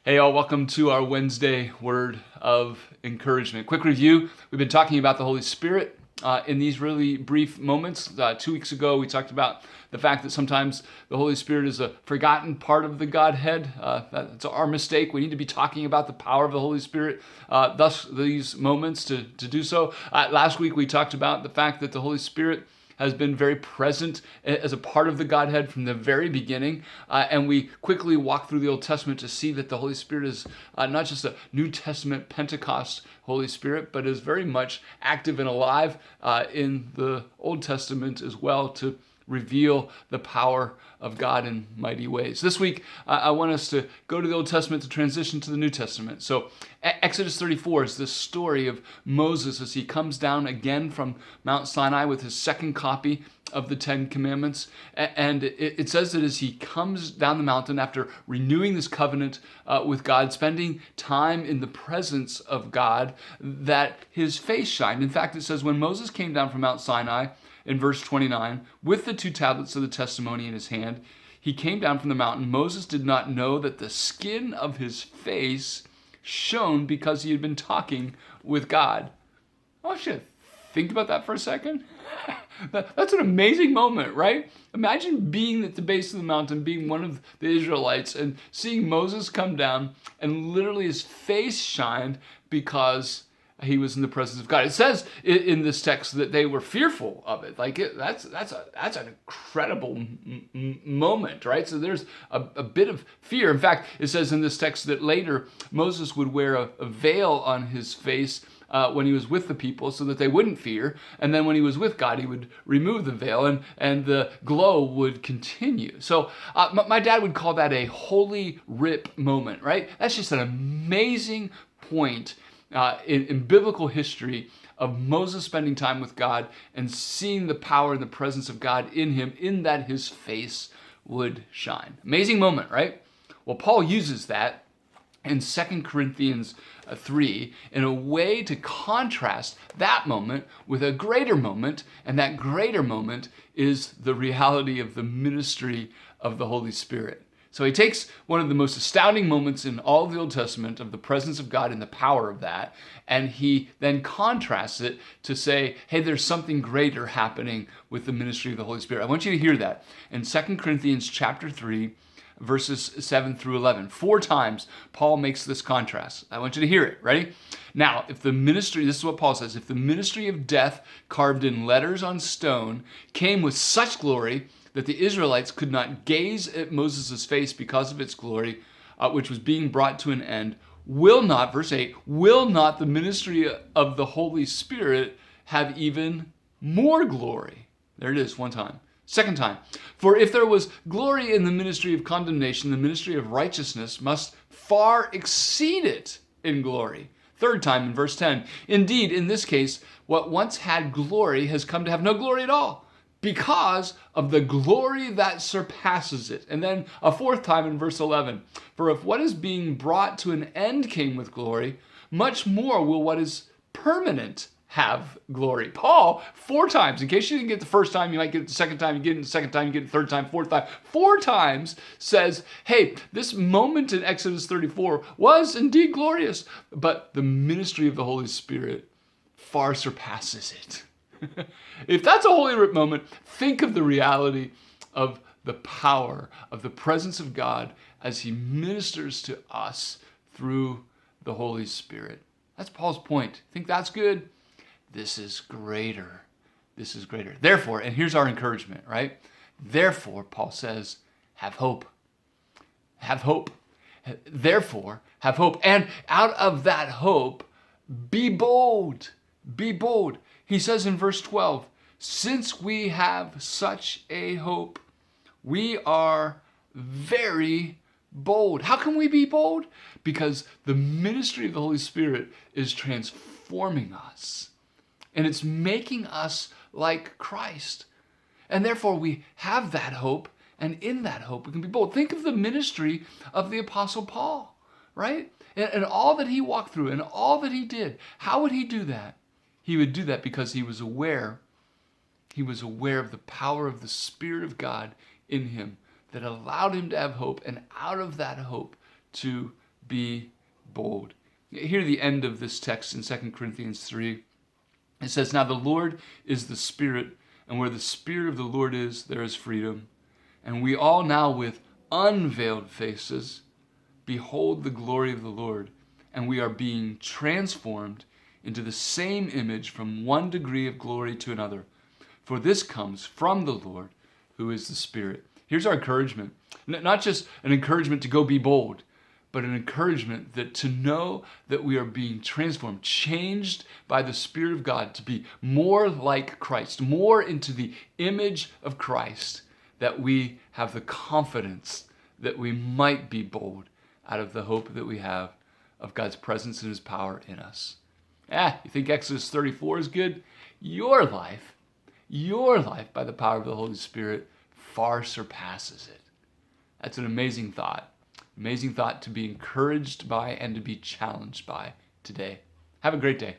Hey, all, welcome to our Wednesday word of encouragement. Quick review. We've been talking about the Holy Spirit in these really brief moments. 2 weeks ago, we talked about the fact that sometimes the Holy Spirit is a forgotten part of the Godhead. That's our mistake. We need to be talking about the power of the Holy Spirit, thus these moments to do so. Last week, we talked about the fact that the Holy Spirit has been very present as a part of the Godhead from the very beginning. And we quickly walk through the Old Testament to see that the Holy Spirit is not just a New Testament Pentecost Holy Spirit, but is very much active and alive in the Old Testament as well to reveal the power of God in mighty ways. This week, I want us to go to the Old Testament to transition to the New Testament. So Exodus 34 is this story of Moses as he comes down again from Mount Sinai with his second copy of the Ten Commandments. And it says that as he comes down the mountain after renewing this covenant with God, spending time in the presence of God, that his face shined. In fact, it says when Moses came down from Mount Sinai, in verse 29, with the 2 tablets of the testimony in his hand, he came down from the mountain. Moses did not know that the skin of his face shone because he had been talking with God. I want you to think about that for a second. That's an amazing moment, right? Imagine being at the base of the mountain, being one of the Israelites, and seeing Moses come down, and literally his face shined because he was in the presence of God. It says in this text that they were fearful of it. That's an incredible moment, right? So there's a bit of fear. In fact, it says in this text that later Moses would wear a veil on his face when he was with the people so that they wouldn't fear. And then when he was with God, he would remove the veil and the glow would continue. So my dad would call that a holy rip moment, right? That's just an amazing point in biblical history of Moses spending time with God and seeing the power and the presence of God in him, in that his face would shine. Amazing moment, right? Well, Paul uses that in 2 Corinthians 3 in a way to contrast that moment with a greater moment, and that greater moment is the reality of the ministry of the Holy Spirit. So he takes one of the most astounding moments in all of the Old Testament of the presence of God and the power of that, and he then contrasts it to say, hey, there's something greater happening with the ministry of the Holy Spirit. I want you to hear that in 2 Corinthians chapter 3, verses 7 through 11. 4 times Paul makes this contrast. I want you to hear it. Ready? Now, if the ministry, this is what Paul says, if the ministry of death carved in letters on stone came with such glory that the Israelites could not gaze at Moses' face because of its glory, which was being brought to an end, will not, verse 8, will not the ministry of the Holy Spirit have even more glory? There it is, one time. Second time, for if there was glory in the ministry of condemnation, the ministry of righteousness must far exceed it in glory. Third time in verse 10, indeed, in this case, what once had glory has come to have no glory at all, because of the glory that surpasses it. And then a fourth time in verse 11, for if what is being brought to an end came with glory, much more will what is permanent have glory. Paul, 4 times, in case you didn't get the first time, you might get it the second time, you get it the second time, you get it the third time, fourth time, 4 times says, hey, this moment in Exodus 34 was indeed glorious, but the ministry of the Holy Spirit far surpasses it. If that's a holy rip moment, think of the reality of the power of the presence of God as he ministers to us through the Holy Spirit. That's Paul's point. Think that's good? This is greater. This is greater. Therefore, and here's our encouragement, right? Therefore, Paul says, have hope. Have hope. Therefore, have hope. And out of that hope, be bold. Be bold. He says in verse 12, since we have such a hope, we are very bold. How can we be bold? Because the ministry of the Holy Spirit is transforming us, and it's making us like Christ. And therefore we have that hope, and in that hope we can be bold. Think of the ministry of the Apostle Paul, right? And all that he walked through and all that he did. How would he do that? He would do that because he was aware of the power of the Spirit of God in him that allowed him to have hope, and out of that hope to be bold. Hear the end of this text in 2 Corinthians 3. It says, "Now the Lord is the Spirit, and where the Spirit of the Lord is, there is freedom. And we all now with unveiled faces behold the glory of the Lord, and we are being transformed into the same image from one degree of glory to another. For this comes from the Lord, who is the Spirit." Here's our encouragement. Not just an encouragement to go be bold, but an encouragement that to know that we are being transformed, changed by the Spirit of God to be more like Christ, more into the image of Christ, that we have the confidence that we might be bold out of the hope that we have of God's presence and his power in us. You think Exodus 34 is good? Your life by the power of the Holy Spirit far surpasses it. That's an amazing thought. Amazing thought to be encouraged by and to be challenged by today. Have a great day.